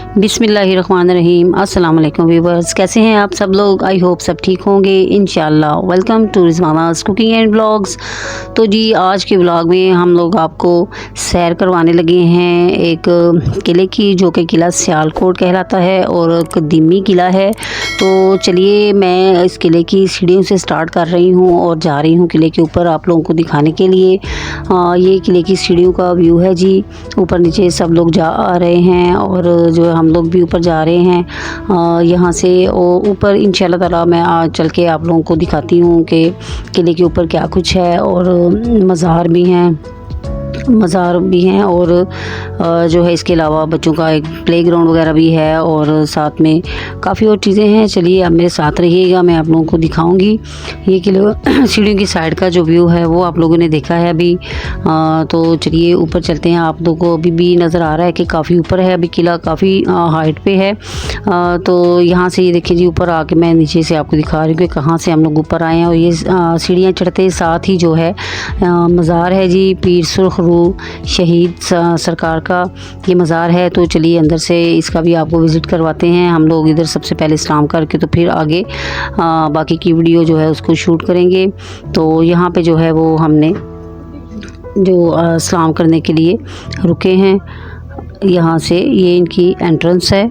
बिस्मिल्लाहिर्रहमानिर्रहीम। अस्सलाम वालेकुम व्यूवर्स, कैसे हैं आप सब लोग? आई होप सब ठीक होंगे इंशाल्लाह। Welcome to Rizwana's cooking and vlogs. तो जी आज के व्लॉग में हम लोग आपको सैर करवाने लगे हैं एक किले की, जो कि किला सियालकोट कहलाता है और कदीमी किला है। तो चलिए मैं इस किले की सीढ़ियों से स्टार्ट कर रही हूँ और जा रही हूँ किले के ऊपर आप लोगों को दिखाने के लिए। ये किले की सीढ़ियों का व्यू है जी। ऊपर नीचे सब लोग जा रहे हैं और जो है हम लोग भी ऊपर जा रहे हैं यहाँ से। ऊपर इंशाल्लाह ताला मैं चल के आप लोगों को दिखाती हूँ कि किले के ऊपर क्या कुछ है, और मज़ार भी हैं और जो है इसके अलावा बच्चों का एक प्लेग्राउंड वगैरह भी है और साथ में काफ़ी और चीज़ें हैं। चलिए आप मेरे साथ रहिएगा, मैं आप लोगों को दिखाऊंगी। ये किले सीढ़ियों की साइड का जो व्यू है वो आप लोगों ने देखा है अभी। तो चलिए ऊपर चलते हैं। आप लोगों को अभी भी नज़र आ रहा है कि काफ़ी ऊपर है, अभी किला काफ़ी हाइट पे है। तो यहाँ से ये देखिए जी, ऊपर आके मैं नीचे से आपको दिखा रही हूँ कि कहाँ से हम लोग ऊपर आए हैं। और ये सीढ़ियाँ चढ़ते साथ ही जो है मज़ार है जी, पीर सुरखरू शहीद सरकार का ये मज़ार है। तो चलिए अंदर से इसका भी आपको विज़िट करवाते हैं हम लोग। इधर सबसे पहले सलाम करके तो फिर आगे बाकी की वीडियो जो है उसको शूट करेंगे। तो यहाँ पे जो है वो हमने जो सलाम करने के लिए रुके हैं। यहाँ से ये इनकी एंट्रेंस है।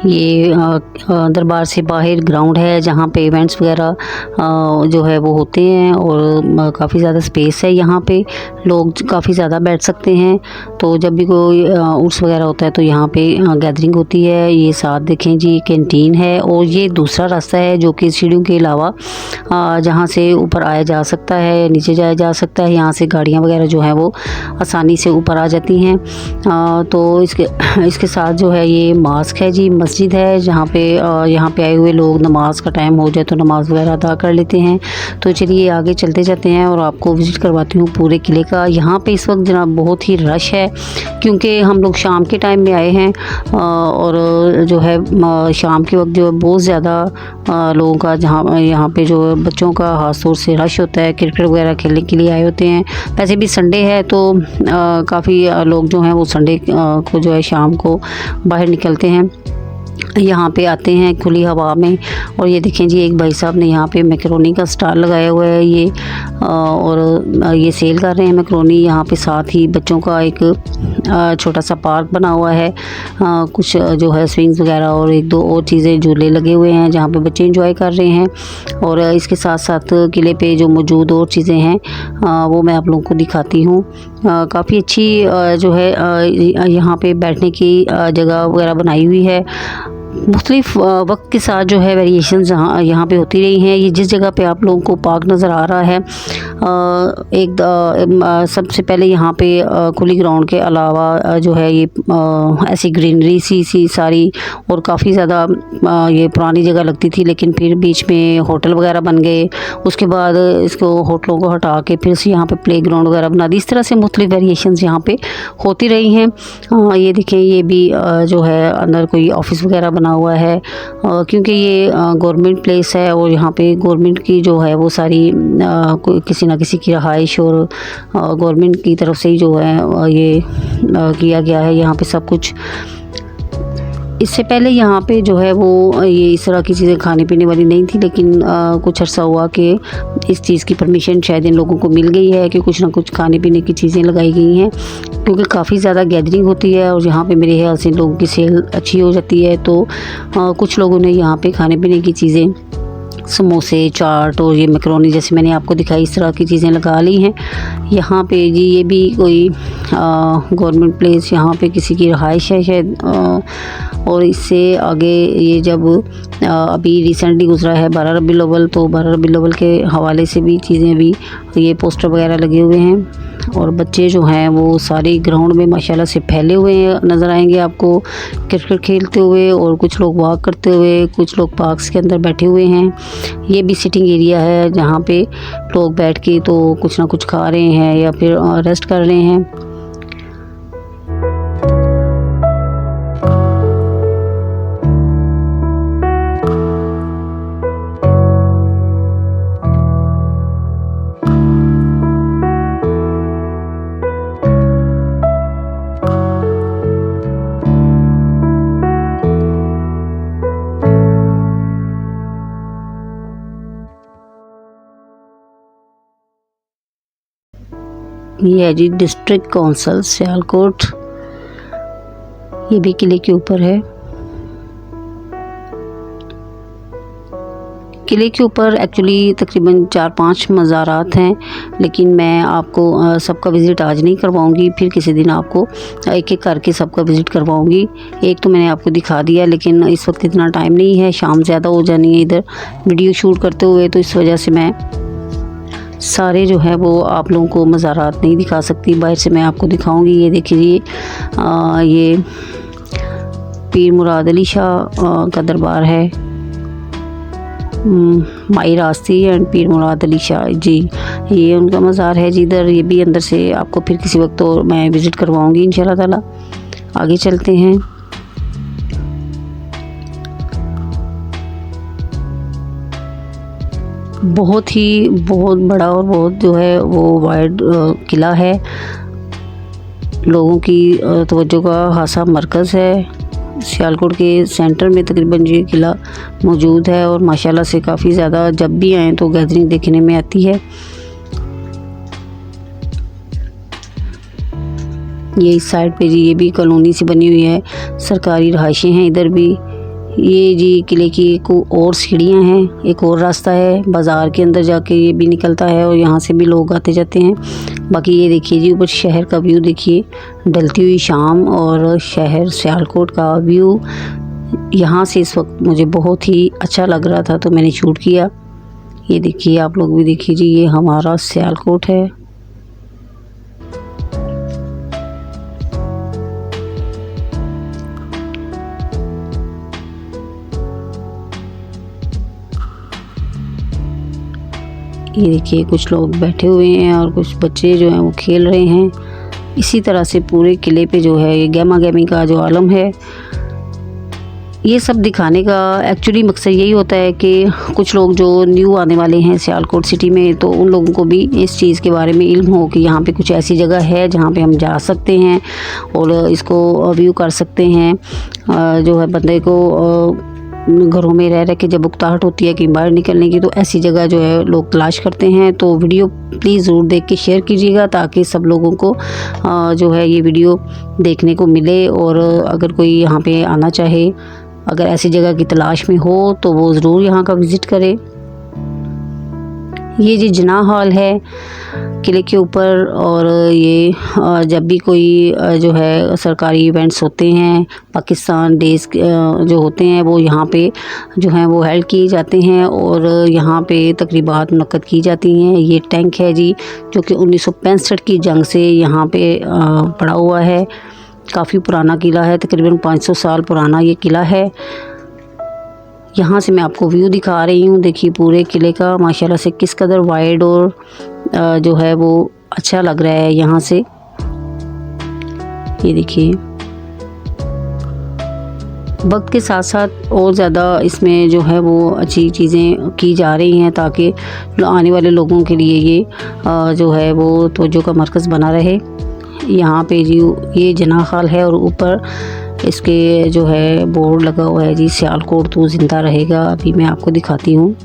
ये दरबार से बाहर ग्राउंड है जहाँ पे इवेंट्स वगैरह जो है वो होते हैं और काफ़ी ज़्यादा स्पेस है। यहाँ पे लोग काफ़ी ज़्यादा बैठ सकते हैं। तो जब भी कोई उर्स वगैरह होता है तो यहाँ पे गैदरिंग होती है। ये साथ देखें जी कैंटीन है और ये दूसरा रास्ता है जो कि सीढ़ियों के अलावा जहाँ से ऊपर आया जा सकता है, नीचे जाया जा सकता है। यहाँ से गाड़ियाँ वगैरह जो है वो आसानी से ऊपर आ जाती हैं। तो इसके साथ जो है ये मास्क है जी, मस्जिद है जहाँ पे यहाँ पे आए हुए लोग नमाज का टाइम हो जाए तो नमाज वगैरह अदा कर लेते हैं। तो चलिए आगे चलते जाते हैं और आपको विज़िट करवाती हूँ पूरे किले का। यहाँ पे इस वक्त जनाब बहुत ही रश है क्योंकि हम लोग शाम के टाइम में आए हैं और जो है शाम के वक्त जो बहुत ज़्यादा लोगों का जहाँ यहाँ पे जो बच्चों का खास तौर से रश होता है, क्रिकेट वगैरह खेलने के लिए आए होते हैं। वैसे भी संडे है तो काफ़ी लोग जो हैं वो संडे को जो है शाम को बाहर निकलते हैं, यहाँ पे आते हैं खुली हवा में। और ये देखें जी, एक भाई साहब ने यहाँ पे मैकरोनी का स्टॉल लगाया हुआ है ये और ये सेल कर रहे हैं मैकरोनी। यहाँ पे साथ ही बच्चों का एक छोटा सा पार्क बना हुआ है, कुछ जो है स्विंग्स वगैरह और एक दो और चीज़ें झूले लगे हुए हैं जहाँ पे बच्चे एंजॉय कर रहे हैं। और इसके साथ साथ किले पे जो मौजूद और चीज़ें हैं वो मैं आप लोगों को दिखाती हूँ। काफ़ी अच्छी जो है यहाँ पे बैठने की जगह वगैरह बनाई हुई है। मुख्तलिफ वक्त के साथ जो है वेरिएशंस यहाँ पे होती रही हैं। ये जिस जगह पे आप लोगों को पार्क नज़र आ रहा है, सबसे पहले यहाँ पे खुली ग्राउंड के अलावा जो है ये ऐसी ग्रीनरी सी सारी और काफ़ी ज़्यादा ये पुरानी जगह लगती थी, लेकिन फिर बीच में होटल वगैरह बन गए। उसके बाद इसको होटलों को हटा के फिर से यहाँ पे प्ले ग्राउंड वगैरह बना दी। इस तरह से मुख्तलिफ वेरिएशंस यहाँ पे होती रही हैं। ये देखें, ये भी जो है अंदर कोई ऑफिस वगैरह बना हुआ है क्योंकि ये गवर्नमेंट प्लेस है और यहाँ पे गवर्नमेंट की जो है वो सारी किसी ना किसी की रहाइश और गवर्नमेंट की तरफ से ही जो है ये किया गया है यहाँ पे सब कुछ। इससे पहले यहाँ पे जो है वो ये इस तरह की चीज़ें खाने पीने वाली नहीं थी, लेकिन कुछ अर्सा हुआ कि इस चीज़ की परमिशन शायद इन लोगों को मिल गई है कि कुछ ना कुछ खाने पीने की चीज़ें लगाई गई हैं, क्योंकि काफ़ी ज़्यादा गैदरिंग होती है और यहाँ पे मेरे ख्याल से लोगों की सेल अच्छी हो जाती है। तो कुछ लोगों ने यहाँ पे खाने पीने की चीज़ें, समोसे, चाट और ये मैकरोनी जैसे मैंने आपको दिखाई, इस तरह की चीज़ें लगा ली हैं यहाँ पे जी। ये भी कोई गवर्नमेंट प्लेस यहाँ पे किसी की रहाइश है शायद। और इससे आगे ये जब अभी रिसेंटली गुजरा है 12 रबीउल अव्वल, तो 12 रबीउल अव्वल के हवाले से भी चीज़ें भी ये पोस्टर वगैरह लगे हुए हैं। और बच्चे जो हैं वो सारे ग्राउंड में माशाल्लाह से फैले हुए नज़र आएंगे आपको, क्रिकेट खेलते हुए, और कुछ लोग वॉक करते हुए, कुछ लोग पार्क्स के अंदर बैठे हुए हैं। ये भी सिटिंग एरिया है जहाँ पे लोग बैठ के तो कुछ ना कुछ खा रहे हैं या फिर रेस्ट कर रहे हैं। ये है जी डिस्ट्रिक्ट काउंसिल सियालकोट, ये भी किले के ऊपर है। किले के ऊपर एक्चुअली तकरीबन 4-5 मज़ारात हैं, लेकिन मैं आपको सबका विज़िट आज नहीं करवाऊंगी, फिर किसी दिन आपको एक एक करके सबका विज़िट करवाऊंगी। एक तो मैंने आपको दिखा दिया, लेकिन इस वक्त इतना टाइम नहीं है, शाम ज़्यादा हो जानी है इधर वीडियो शूट करते हुए, तो इस वजह से मैं सारे जो है वो आप लोगों को मज़ारात नहीं दिखा सकती। बाहर से मैं आपको दिखाऊंगी। ये देखिए ये पीर मुराद अली शाह का दरबार है, माई रास्ती एंड पीर मुराद अली शाह जी, ये उनका मज़ार है जी इधर। ये भी अंदर से आपको फिर किसी वक्त तो मैं विज़िट करवाऊंगी इंशाल्लाह ताला। आगे चलते हैं। बहुत बड़ा और बहुत जो है वो वाइड किला है, लोगों की तवज्जो का खासा मरकज़ है। सियालकोट के सेंटर में तकरीबन ये किला मौजूद है, और माशाल्लाह से काफ़ी ज़्यादा जब भी आएँ तो गैदरिंग देखने में आती है। ये इस साइड पे जी ये भी कॉलोनी सी बनी हुई है, सरकारी रहायशें हैं इधर भी। ये जी किले की एक और सीढ़ियाँ हैं, एक और रास्ता है बाज़ार के अंदर जाके ये भी निकलता है, और यहाँ से भी लोग आते जाते हैं। बाकी ये देखिए जी ऊपर शहर का व्यू देखिए, ढलती हुई शाम और शहर सियालकोट का व्यू यहाँ से इस वक्त मुझे बहुत ही अच्छा लग रहा था, तो मैंने शूट किया। ये देखिए आप लोग भी देखिए जी, ये हमारा सियालकोट है। ये देखिए कुछ लोग बैठे हुए हैं और कुछ बच्चे जो हैं वो खेल रहे हैं। इसी तरह से पूरे किले पे जो है ये गहमा गहमी का जो आलम है, ये सब दिखाने का एक्चुअली मकसद यही होता है कि कुछ लोग जो न्यू आने वाले हैं सियालकोट सिटी में, तो उन लोगों को भी इस चीज़ के बारे में इल्म हो कि यहाँ पे कुछ ऐसी जगह है जहाँ पे हम जा सकते हैं और इसको व्यू कर सकते हैं। जो है बंदे को घरों में रह के जब उकताहट होती है कि बाहर निकलने की, तो ऐसी जगह जो है लोग तलाश करते हैं। तो वीडियो प्लीज़ ज़रूर देख के शेयर कीजिएगा, ताकि सब लोगों को जो है ये वीडियो देखने को मिले। और अगर कोई यहाँ पे आना चाहे, अगर ऐसी जगह की तलाश में हो, तो वो ज़रूर यहाँ का विज़िट करे। ये जी जिनाह हॉल है किले के ऊपर, और ये जब भी कोई जो है सरकारी इवेंट्स होते हैं, पाकिस्तान डेज़ जो होते हैं वो यहाँ पे जो हैं वो हेल्ड किए जाते हैं, और यहाँ पे तकरीबात मुनक्कद की जाती हैं। ये टैंक है जी जो कि 1965 की जंग से यहाँ पे पड़ा हुआ है। काफ़ी पुराना किला है, तकरीबन 500 साल पुराना ये किला है। यहाँ से मैं आपको व्यू दिखा रही हूँ। देखिए पूरे किले का माशाल्लाह से किस कदर वाइड और जो है वो अच्छा लग रहा है यहाँ से। ये देखिए वक्त के साथ साथ और ज़्यादा इसमें जो है वो अच्छी चीज़ें की जा रही हैं, ताकि आने वाले लोगों के लिए ये जो है वो तवज्जो का मरकज़ बना रहे। यहाँ पे जी ये जिनाह हॉल है, और ऊपर इसके जो है बोर्ड लगा हुआ है जी सियालकोट तो ज़िंदा रहेगा। अभी मैं आपको दिखाती हूँ।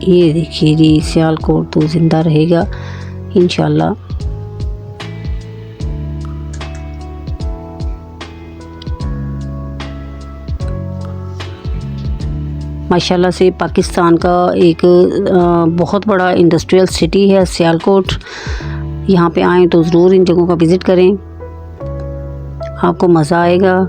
ये देखिए जी सियालकोट तो ज़िंदा रहेगा इंशाल्लाह। माशाल्लाह से पाकिस्तान का एक बहुत बड़ा इंडस्ट्रियल सिटी है सियालकोट। यहाँ पे आएँ तो ज़रूर इन जगहों का विज़िट करें, आपको मज़ा आएगा।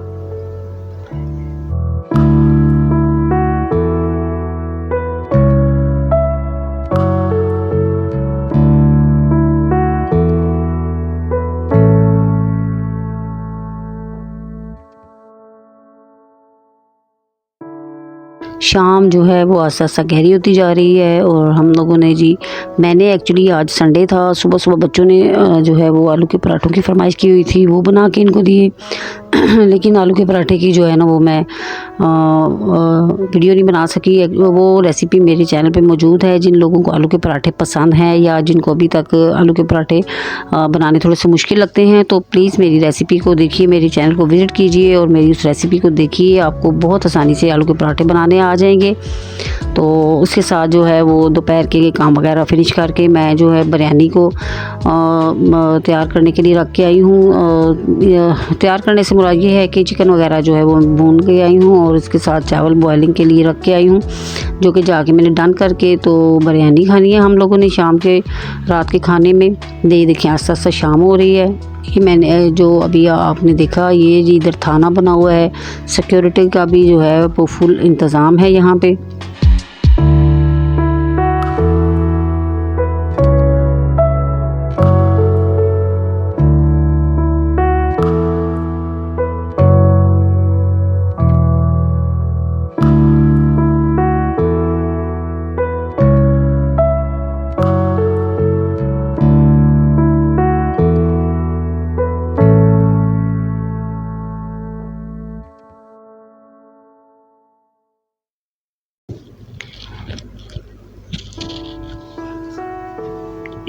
शाम जो है वो आस्ता आस्ता गहरी होती जा रही है और हम लोगों ने जी, मैंने एक्चुअली आज संडे था, सुबह सुबह बच्चों ने जो है वो आलू के पराठों की फरमाइश की हुई थी, वो बना के इनको दिए। लेकिन आलू के पराठे की जो है ना वो मैं वीडियो नहीं बना सकी। वो रेसिपी मेरे चैनल पे मौजूद है। जिन लोगों को आलू के पराठे पसंद हैं या जिनको अभी तक आलू के पराठे बनाने थोड़े से मुश्किल लगते हैं तो प्लीज़ मेरी रेसिपी को देखिए, मेरे चैनल को विज़िट कीजिए और मेरी उस रेसिपी को देखिए। आपको बहुत आसानी से आलू के पराठे बनाने आ जाएंगे। तो उसके साथ जो है वो दोपहर के काम वगैरह फिनिश करके मैं जो है बिरयानी को तैयार करने के लिए रख के आई हूँ। तैयार करने से मुराद ये है कि चिकन वगैरह जो है वो भून के आई हूँ और इसके साथ चावल बॉयलिंग के लिए रख के आई हूँ, जो कि जाके मैंने डन करके तो बिरयानी खानी है हम लोगों ने शाम के रात के खाने में। देखिए आस्ता आस्ता शाम हो रही है। ये मैंने जो अभी आपने देखा ये जी इधर थाना बना हुआ है, सिक्योरिटी का भी जो है वो फुल इंतज़ाम है यहाँ पे।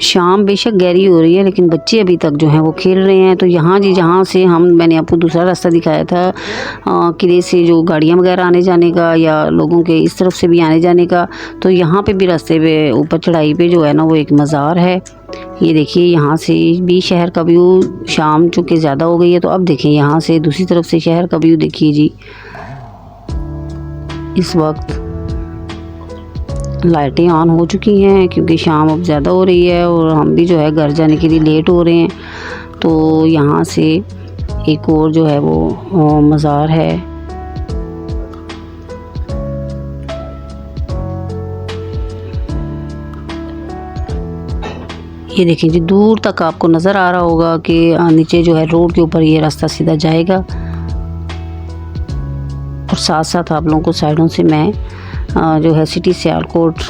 शाम बेशक गहरी हो रही है लेकिन बच्चे अभी तक जो हैं वो खेल रहे हैं। तो यहाँ जी जहाँ से मैंने आपको दूसरा रास्ता दिखाया था किले से जो गाड़ियाँ वगैरह आने जाने का या लोगों के इस तरफ से भी आने जाने का, तो यहाँ पे भी रास्ते पे ऊपर चढ़ाई पे जो है ना वो एक मज़ार है। ये देखिए यहाँ से भी शहर का व्यू शाम चूँकि ज़्यादा हो गई है तो अब देखिए यहाँ से दूसरी तरफ से शहर का व्यू देखिए जी। इस वक्त लाइटें ऑन हो चुकी हैं क्योंकि शाम अब ज़्यादा हो रही है और हम भी जो है घर जाने के लिए लेट हो रहे हैं। तो यहाँ से एक और जो है वो मज़ार है। ये देखें जी दूर तक आपको नज़र आ रहा होगा कि नीचे जो है रोड के ऊपर ये रास्ता सीधा जाएगा और साथ साथ आप लोगों को साइडों से मैं जो है सिटी सियालकोट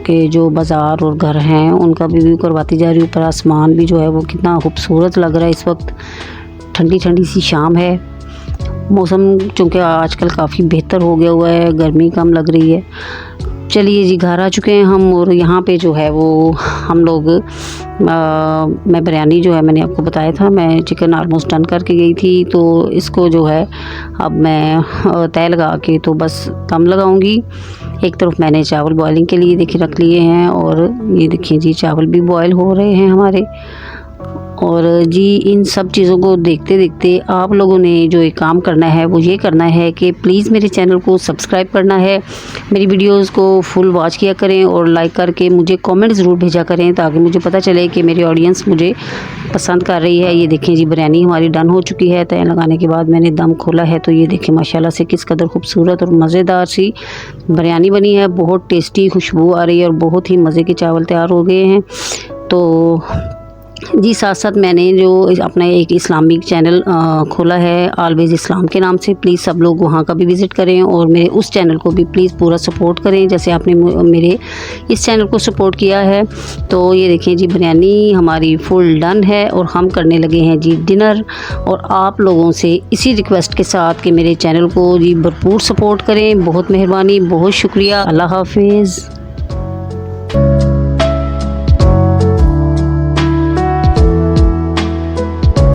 के जो बाज़ार और घर हैं उनका भी व्यू करवाती जा रही हूँ। ऊपर आसमान भी जो है वो कितना खूबसूरत लग रहा है। इस वक्त ठंडी ठंडी सी शाम है। मौसम चूँकि आजकल काफ़ी बेहतर हो गया हुआ है, गर्मी कम लग रही है। चलिए जी घर आ चुके हैं हम और यहाँ पे जो है वो हम लोग मैं बिरयानी जो है मैंने आपको बताया था मैं चिकन ऑलमोस्ट डन करके गई थी। तो इसको जो है अब मैं तय लगा के तो बस दम लगाऊंगी। एक तरफ मैंने चावल बॉयलिंग के लिए देखिए रख लिए हैं और ये देखिए जी चावल भी बॉयल हो रहे हैं हमारे। और जी इन सब चीज़ों को देखते देखते आप लोगों ने जो एक काम करना है वो ये करना है कि प्लीज़ मेरे चैनल को सब्सक्राइब करना है, मेरी वीडियोस को फुल वॉच किया करें और लाइक करके मुझे कमेंट ज़रूर भेजा करें ताकि मुझे पता चले कि मेरी ऑडियंस मुझे पसंद कर रही है। ये देखें जी बिरयानी हमारी डन हो चुकी है। तय लगाने के बाद मैंने दम खोला है तो ये देखें माशाल्लाह से किस कदर खूबसूरत और मज़ेदार सी बिरयानी बनी है। बहुत टेस्टी खुशबू आ रही है और बहुत ही मज़े के चावल तैयार हो गए हैं। तो जी साथ साथ मैंने जो अपना एक इस्लामिक चैनल खोला है ऑलवेज इस्लाम के नाम से, प्लीज़ सब लोग वहाँ का भी विज़िट करें और मेरे उस चैनल को भी प्लीज़ पूरा सपोर्ट करें जैसे आपने मेरे इस चैनल को सपोर्ट किया है। तो ये देखें जी बिरयानी हमारी फुल डन है और हम करने लगे हैं जी डिनर। और आप लोगों से इसी रिक्वेस्ट के साथ कि मेरे चैनल को जी भरपूर सपोर्ट करें। बहुत मेहरबानी, बहुत शुक्रिया। अल्लाह हाफिज़।